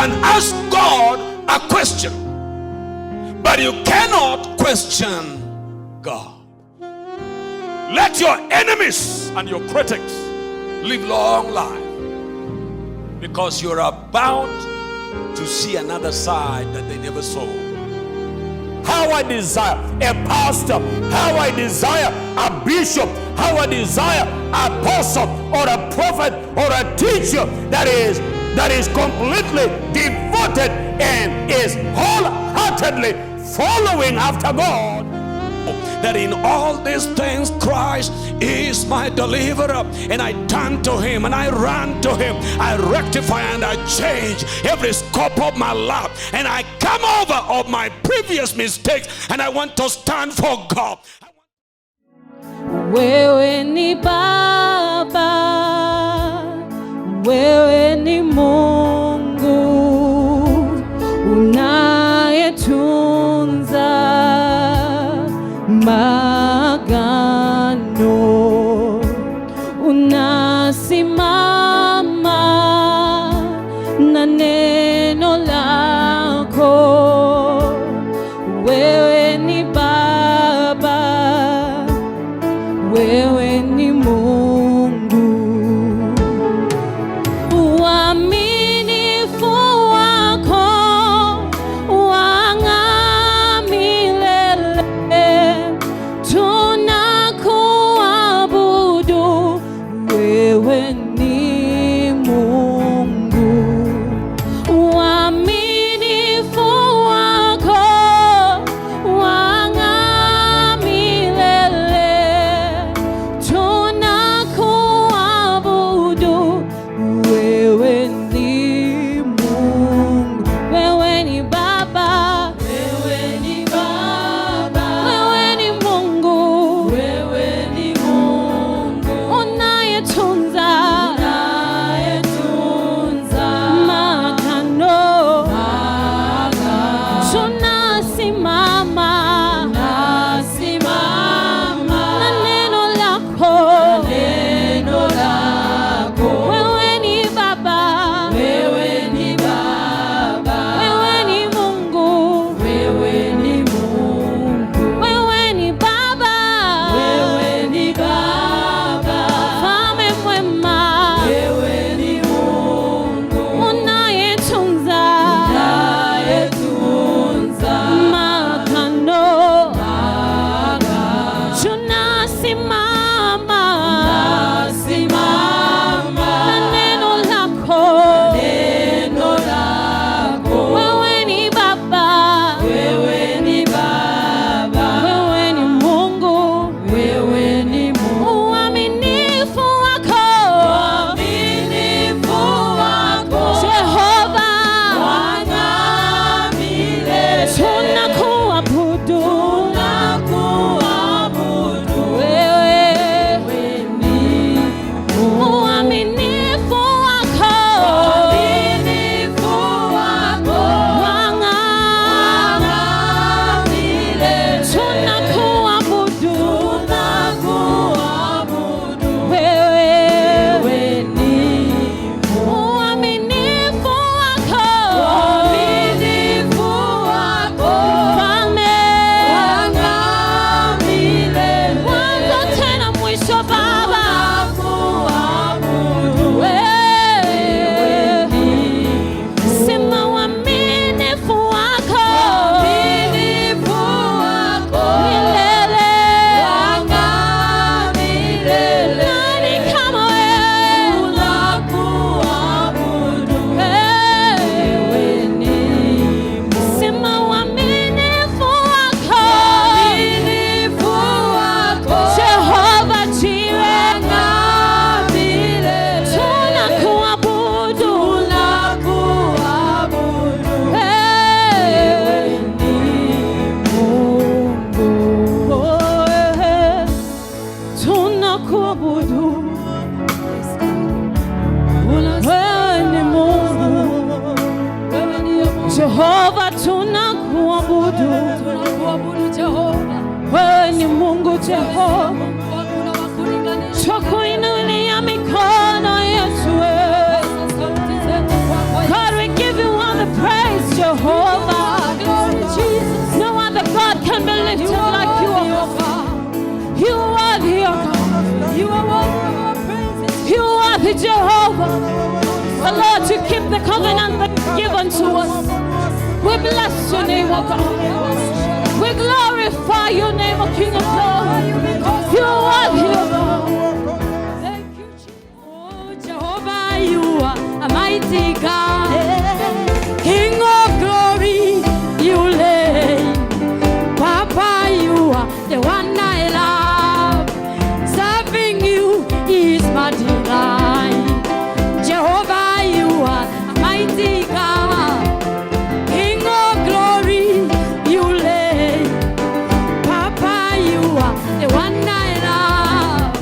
can ask God a question, but you cannot question God. Let your enemies and your critics live long life, because you're about to see another side that they never saw. How I desire a pastor, how I desire a bishop, how I desire an apostle or a prophet or a teacher that is completely devoted and is wholeheartedly following after God. That in all these things Christ is my deliverer, and I turn to him and I run to him. I rectify and I change every scope of my life, and I come over of my previous mistakes, and I want to stand for God. Wewe ni Baba, wewe ni Mungu unayetunza magano, unasimama na neno lako. Wewe ni Baba, wewe ni Mungu. Uaminifu wako wang'aa milele. Tunakuabudu, wewe ni Mungu. Uaminifu wako wang'aa milele. Tunakuabudu, wewe ni Mungu. Wewe ni Baba, wewe ni Baba, wewe ni Mungu, wewe ni Mungu unayetunza magano. Tunasimama na neno lako. Wewe ni Baba, wewe ni Baba, wewe ni Mungu, wewe ni Mungu, wewe ni Baba, wewe ni Baba, Mfalme mwema, wewe ni Mungu unayetunza magano. Tunasimama na neno lako. Wewe ni Baba, wewe ni Baba, wewe ni Mungu, wewe ni Mungu. Uaminifu wako Jehova wang'aa milele. Tunakuabudu, wewe ni uaminifu wako wang'aa milele. Tunakuabudu, wewe ni uaminifu wako Mfalme, mwanzo tena mwisho. Baba, wewe sema uaminifu wako milele. Nani kama wewe? Sema uaminifu wako Jehova Jireh. Tunakuabudu, wewe ni Mungu. Tunakuabudu, wewe ni Mungu Jehova. Tunakuabudu, wewe ni Mungu Jehova. Tukuinulia mikono yetu wewe. God, we give you all the Jehovah, the Lord, to keep the covenant that you've given to us. We bless your name, O God. We glorify your name, O King of glory. You are here, God. Thank you, Jesus. Oh, Jehovah, you are a mighty God. King of glory, you reign. Papa, you are the one I love. Serving you is my delight. Jehovah, you are a mighty God. King of glory, you reign. Papa, you are the one I love.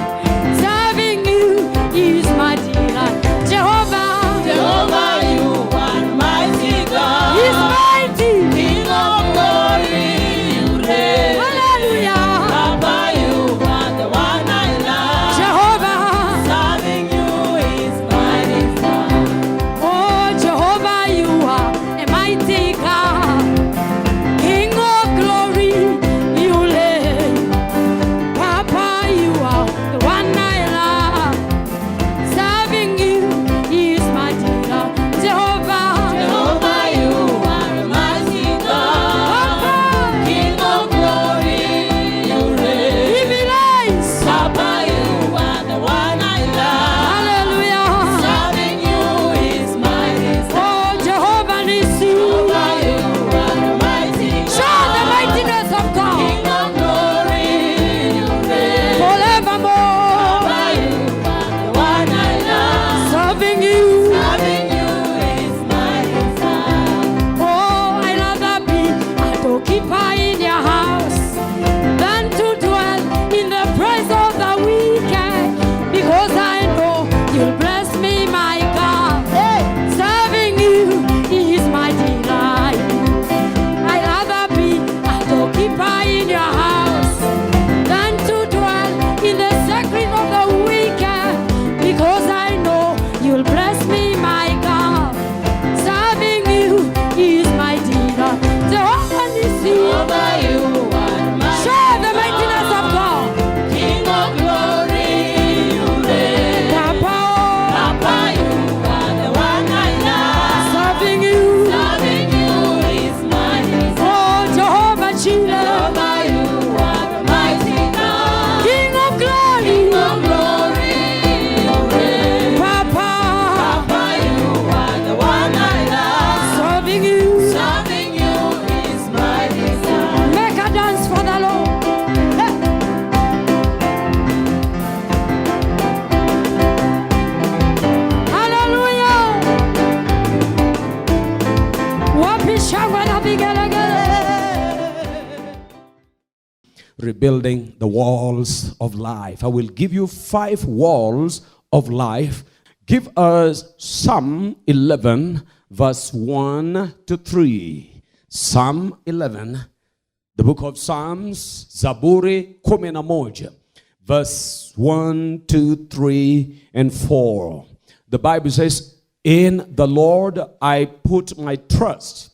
Serving you is my delight. Jehovah, Jehovah, you are mighty God. is mighty. King of glory, you reign. Hallelujah. Papa, you are the one I love. Jehovah, Serving you is my desire. oh Jehovah, you are a mighty God. King of glory, you reign. Papa, you are the one I love. Serving you is my delight. Jehovah, Jehovah, you are mighty God. Papa, King of glory, you reign. give me life. Papa, you are the one I love. Hallelujah. Serving you is my desire. Oh Jehovah, Nissi. Jehovah, you are mighty Show the God. mightiness of God King of glory, you reign. forevermore. Papa, you are the one I love. Serving you. Serving you is my desire. Oh, I rather be a doorkeeper in your house than to dwell in the praise of the wicked, because I know you'll bless me, my God. Serving you is my delight. I rather be a doorkeeper in your house than to dwell in the secret of the wicked, because I know you'll bless me, my God. Serving you is my delight. Jehovah Nissi. Jehovah, you are mighty Show the mightiness of God. King of glory, you reign. Papa, Papa, you are the one I love. serving you. Serving you is my desire. Oh, Jehovah Jireh, Jehovah, you are mighty God. King of glory. King of glory, you reign. Papa, Papa, you are the one I love. serving you. Serving you is my desire. Make a dance for the Lord. Hey. Hallelujah. Wapi shangwe na vigelegele. Rebuilding the walls of life. I will give you 5 walls of life. Give us Psalm 11, verse 1 to 3. Psalm 11, the book of Psalms, Zaburi 11, verse 1, 2, 3, and 4. The Bible says, in the Lord I put my trust.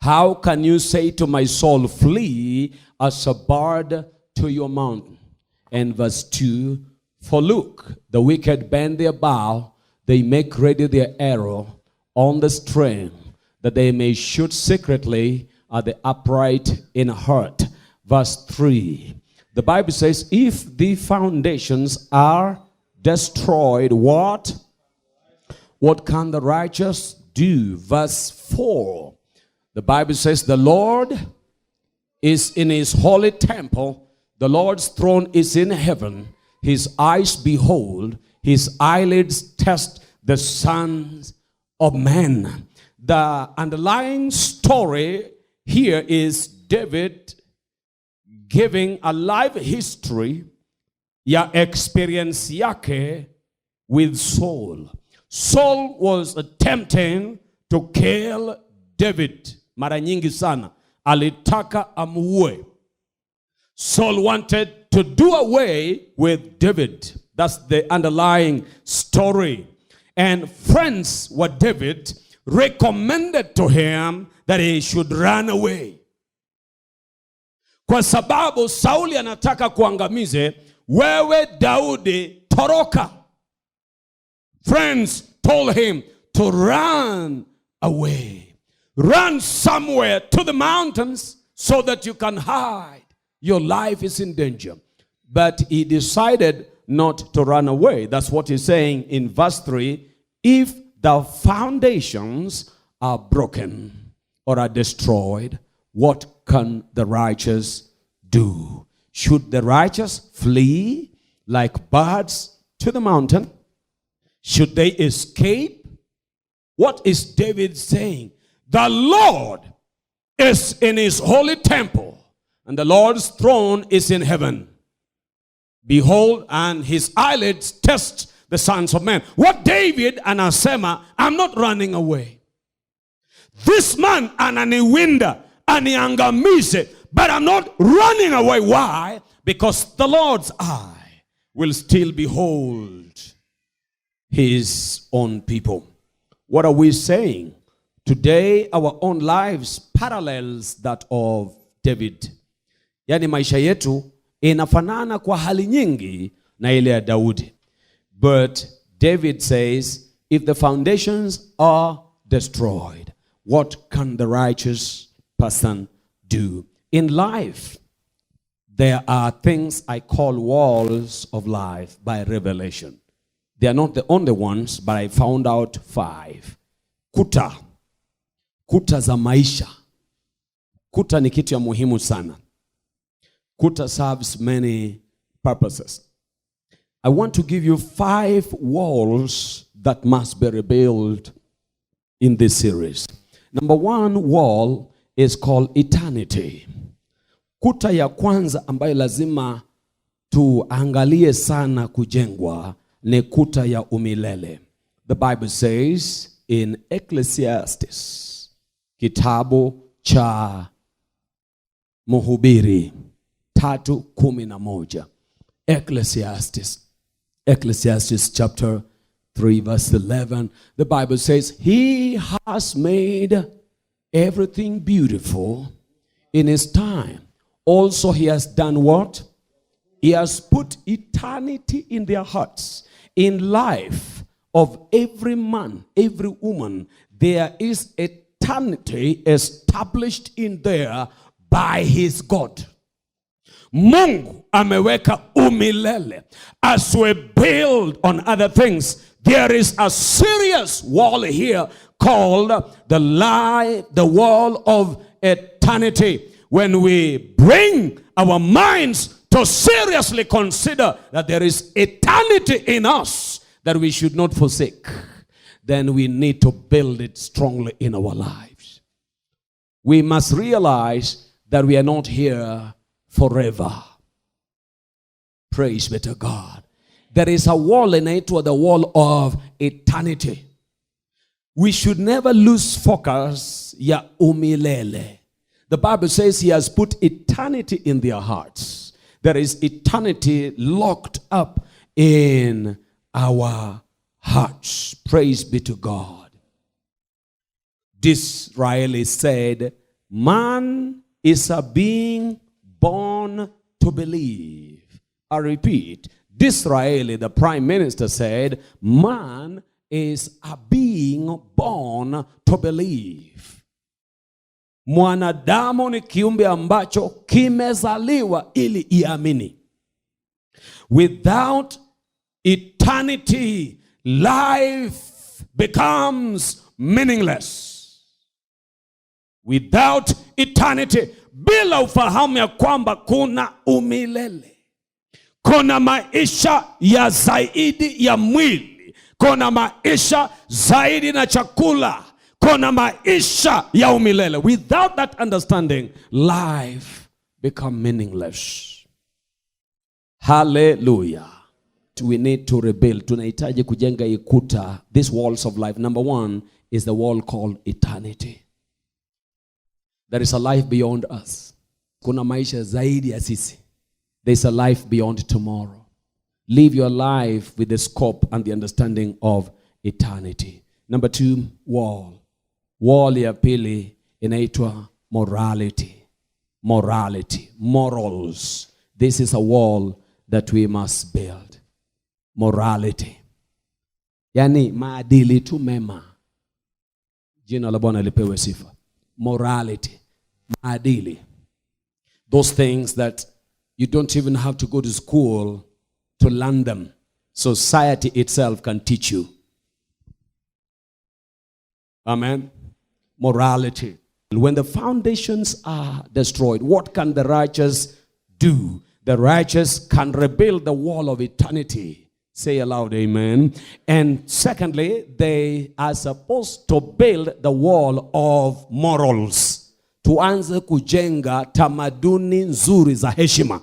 How can you say to my soul, flee as a bird to your mountain? And verse 2, for look, the wicked bend their bow, they make ready their arrow on the string, that they may shoot secretly at the upright in heart. Verse 3, the Bible says, if the foundations are destroyed, what can the righteous do? Verse 4, the Bible says, the Lord is in his holy temple. The Lord's throne is in heaven. His eyes behold, his eyelids test the sons of men. The underlying story here is David giving a life history ya experience yake with Saul. Saul was attempting to kill David. Mara nyingi sana alitaka amuue. Saul wanted to do away with David. That's the underlying story. And friends were David recommended to him that he should run away. Kwa sababu Sauli anataka kuangamize, wewe Daudi toroka. Friends told him to run away. Run somewhere to the mountains so that you can hide. Your life is in danger. But he decided not to run away. That's what he's saying in verse 3. If the foundations are broken or are destroyed, what can the righteous do? Should the righteous flee like birds to the mountain? Should they escape? What is David saying? The Lord is in his holy temple, and the Lord's throne is in heaven. Behold, and his eyelids test the sons of men. What David anasema, I'm not running away. This man ananiwinda, aniangamize, but I'm not running away. Why? Because the Lord's eye will still behold his own people. What are we saying? Today, our own lives parallels that of David. Yani maisha yetu inafanana kwa hali nyingi na ile ya Daudi. But David says, if the foundations are destroyed, what can the righteous person do? In life, there are things I call walls of life by revelation. They are not the only ones, but I found out 5. Kuta. Kuta za maisha. Kuta ni kitu ya muhimu sana. Kuta serves many purposes. I want to give you 5 walls that must be rebuilt in this series. Number 1 wall is called eternity. Kuta ya kwanza ambayo lazima tuangalie sana kujengwa ni kuta ya umilele. The Bible says in Ecclesiastes, kitabu cha Mhubiri 3:11. Ecclesiastes chapter 3 verse 11. The Bible says, he has made everything beautiful in his time. Also he has done what? He has put eternity in their hearts. In life of every man, every woman, there is eternity established in there by his God. Mungu ameweka umilele. As we build on other things, there is a serious wall here called the wall of eternity. When we bring our minds to seriously consider that there is eternity in us that we should not forsake, then we need to build it strongly in our lives. We must realize that we are not here forever. Praise be to God. There is a wall in it, the wall of eternity. We should never lose focus ya umilele. The Bible says he has put eternity in their hearts. There is eternity locked up in our hearts. Praise be to God. Disraeli said, man is a being born to believe. I repeat, Disraeli, the prime minister, said, man is a being born to believe. Mwanadamu ni kiumbe ambacho kimezaliwa ili iamini. Without eternity, life becomes meaningless. Without eternity, bila ufahamu ya kwamba kuna umilele, kuna maisha ya zaidi ya mwili, kuna maisha zaidi na chakula, kuna maisha ya umilele. Without that understanding, life becomes meaningless. Hallelujah. We need to rebuild. Tunahitaji kujenga ikuta, these walls of life. Number 1 is the wall called eternity. There is a life beyond us. Kuna maisha zaidi ya sisi. There is a life beyond tomorrow. Live your life with the scope and the understanding of eternity. Number 2, wall. Wall ya pili inaitwa morality. Morality. Morals. This is a wall that we must build. Morality. Yani maadili tu mema. Jina la Bwana lipewe sifa. Morality, maadili. Those things that you don't even have to go to school to learn them. Society itself can teach you. Amen. Morality. When the foundations are destroyed, what can the righteous do? The righteous can rebuild the wall of eternity. Say aloud, amen. And secondly, they are supposed to build the wall of morals. Tuanze kujenga tamaduni nzuri za heshima.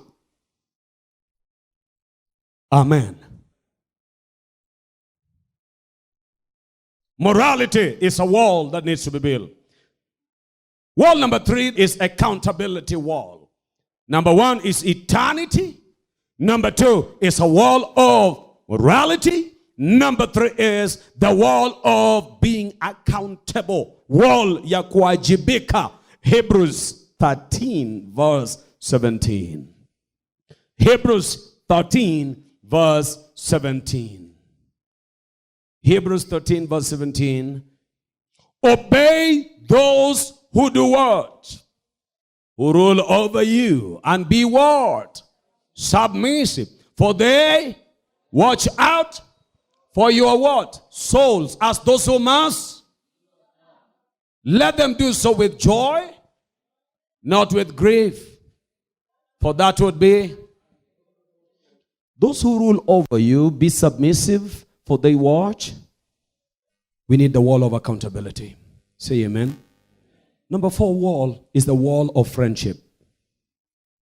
Amen. Morality is a wall that needs to be built. Wall number 3 is accountability wall. Number 1 is eternity. Number 2 is a wall of morality. Number 3 is the wall of being accountable. Wall ya kuwajibika. Hebrews 13 verse 17. Hebrews 13 verse 17. Hebrews 13 verse 17. Obey those who do what? Who rule over you, and be what? Submissive. For they watch out for your what? Souls, as those who must. Let them do so with joy, not with grief. For that would be those who rule over you, be submissive, for they watch. We need the wall of accountability. Say amen. Number 4 wall is the wall of friendship.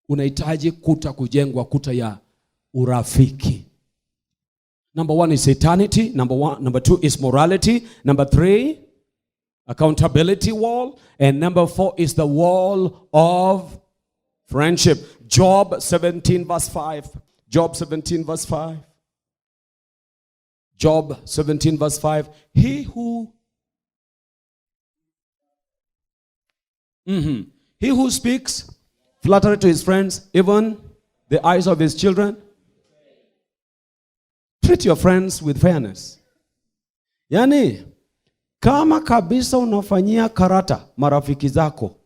Unahitaji kuta kujengwa, kuta ya urafiki. Number 1 is eternity. Number 2 is morality. Number 3, accountability wall. And number 4 is the wall of friendship. Job 17 verse 5. Job 17 verse 5. Job 17 verse 5. He who speaks flattery to his friends, even the eyes of his children. Treat your friends with fairness. Yani, kama kabisa unafanyia karata marafiki zako,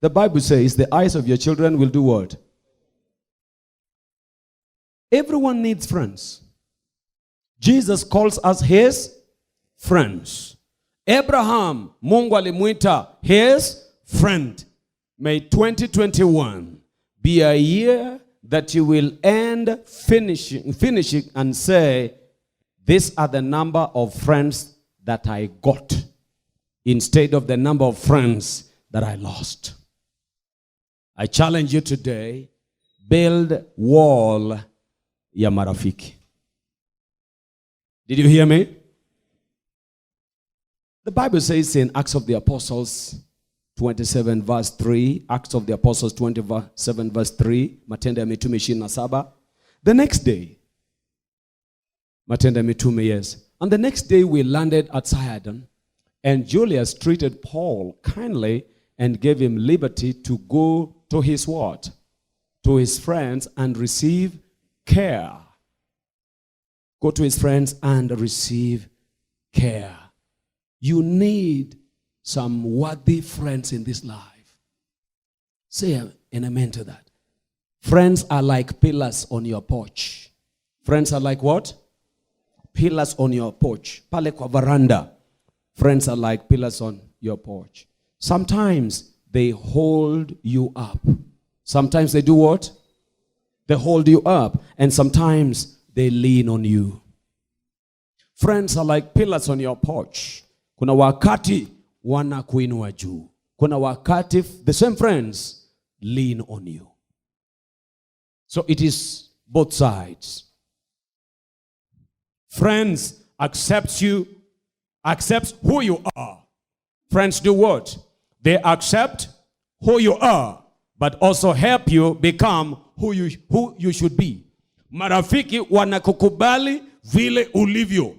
the Bible says the eyes of your children will do what? Everyone needs friends. Jesus calls us his friends. Abraham, Mungu alimuita his friend. May 2021 be a year that you will end finishing and say, these are the number of friends that I got, instead of the number of friends that I lost. I challenge you today, build wall ya marafiki. Did you hear me? The Bible says in Acts of the Apostles 27 verse 3, Acts of the Apostles 27 verse 3, Matendo ya Mitume 27. The next day, Matendo ya Mitume, yes. And the next day we landed at Sidon, and Julius treated Paul kindly and gave him liberty to go to his what? To his friends and receive care. Go to his friends and receive care. You need some worthy friends in this life. Say an amen to that. Friends are like pillars on your porch. Friends are like what? Pillars on your porch. Pale kwa veranda. Friends are like pillars on your porch. Sometimes they hold you up. Sometimes they do what? They hold you up. And sometimes they lean on you. Friends are like pillars on your porch. Kuna wakati wanakuinua juu. Kuna wakati the same friends lean on you. So it is both sides. Friends accept who you are. Friends do what? They accept who you are, but also help you become who you should be. Marafiki wanakukubali vile ulivyo,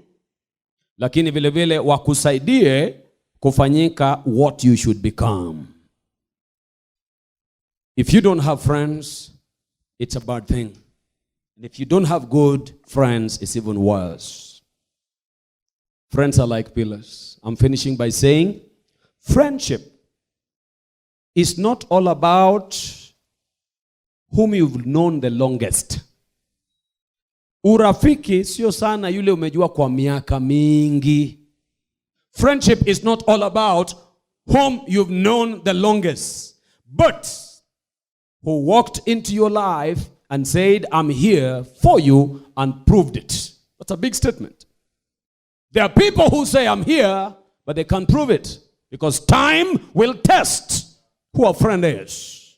lakini vile vile wakusaidie kufanyika what you should become. If you don't have friends, it's a bad thing. And if you don't have good friends, it's even worse. Friends are like pillars. I'm finishing by saying, friendship is not all about whom you've known the longest. Urafiki sio sana yule umejua kwa miaka mingi. Friendship is not all about whom you've known the longest, but who walked into your life and said, I'm here for you, and proved it. That's a big statement. There are people who say, I'm here, but they can't prove it, because time will test who a friend is.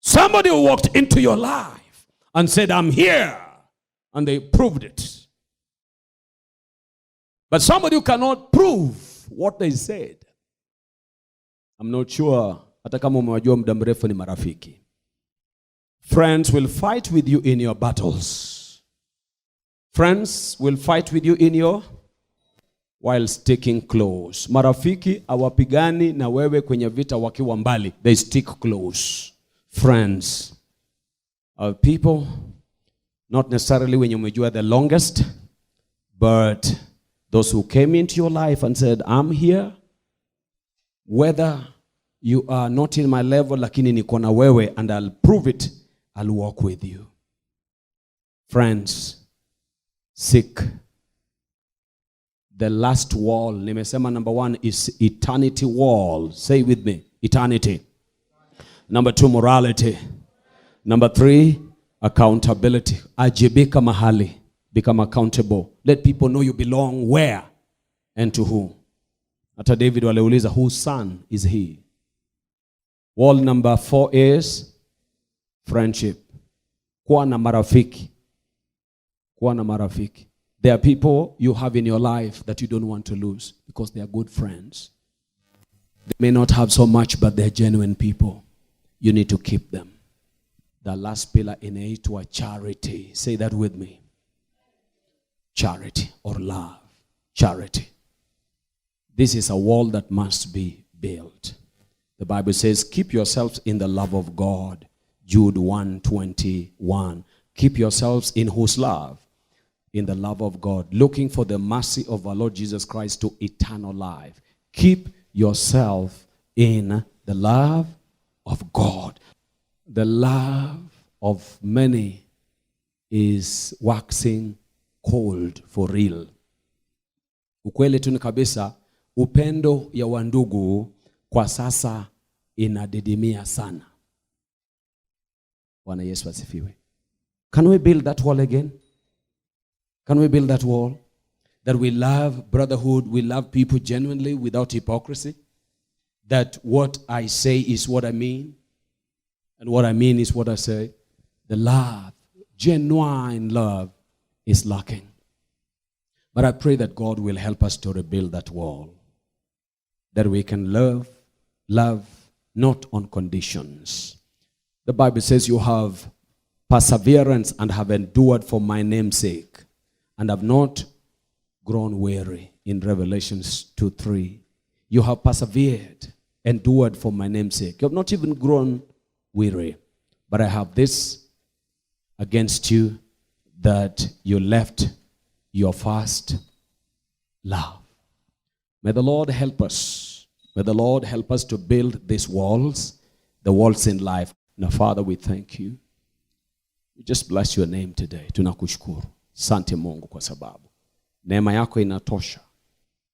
Somebody who walked into your life and said, I'm here, and they proved it. But somebody who cannot prove what they said, I'm not sure hata kama umewajua muda mrefu ni marafiki. Friends will fight with you in your battles. Friends will fight with you in your while sticking close. Marafiki hawapigani na wewe kwenye vita wakiwa mbali. They stick close. Friends are people, not necessarily when you umejua the longest, but those who came into your life and said, I'm here, whether you are not in my level, lakini niko na wewe, and I'll prove it, I'll walk with you. Friends, seek the last wall. Nimesema number 1 is eternity wall. Say with me, eternity. Number 2, morality. Number 3, accountability. Ajibika mahali. Become accountable. Let people know you belong where and to whom. Hata David waliuliza, whose son is he? Wall number 4 is friendship. Kuwa na marafiki. Kuwa na marafiki. There are people you have in your life that you don't want to lose because they are good friends. They may not have so much, but they're genuine people. You need to keep them. The last pillar inaitwa charity. Say that with me. Charity or love. Charity. This is a wall that must be built. The Bible says, keep yourselves in the love of God. Jude 1:21. Keep yourselves in whose love? In the love of God. Looking for the mercy of our Lord Jesus Christ to eternal life. Keep yourself in the love of God. The love of many is waxing cold for real. Ukweli tu ni kabisa, upendo ya wandugu kwa sasa inadidimia sana. Bwana Yesu asifiwe. Can we build that wall again? Can we build that wall? That we love brotherhood, we love people genuinely without hypocrisy. That what I say is what I mean, and what I mean is what I say. The love, genuine love, is lacking. But I pray that God will help us to rebuild that wall. That we can love not on conditions. The Bible says you have perseverance and have endured for my name's sake, and have not grown weary. In Revelations 2:3. You have persevered, endured for my name's sake. You have not even grown weary. But I have this against you, that you left your first love. May the Lord help us. May the Lord help us to build these walls, the walls in life. Now, Father, we thank you. We just bless your name today. Tunakushukuru. Asante Mungu kwa sababu neema yako inatosha.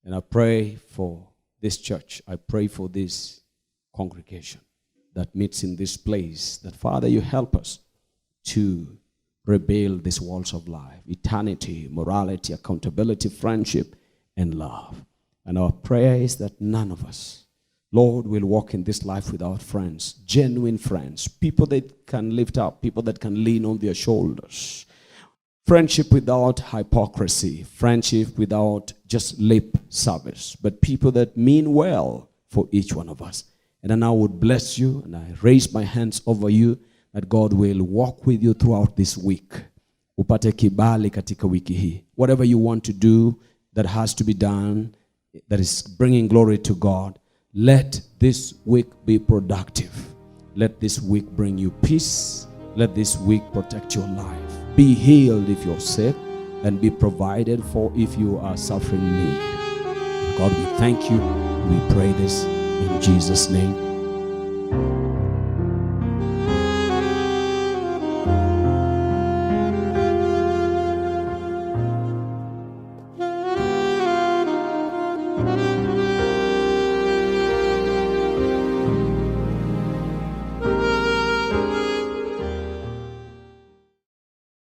And I pray for this church. I pray for this congregation that meets in this place. That, Father, you help us to rebuild these walls of life. Eternity, morality, accountability, friendship, and love. And our prayer is that none of us, Lord, will walk in this life without friends. Genuine friends. People that can lift up. People that can lean on their shoulders. Friendship without hypocrisy. Friendship without just lip service. But people that mean well for each one of us. And then I would bless you, and I raise my hands over you, that God will walk with you throughout this week. Upate kibali katika wiki hii. Whatever you want to do that has to be done, that is bringing glory to God, let this week be productive. Let this week bring you peace. Let this week protect your life. Be healed if you're sick. and be provided for if you are suffering need. God, we thank you. We pray this in Jesus' name.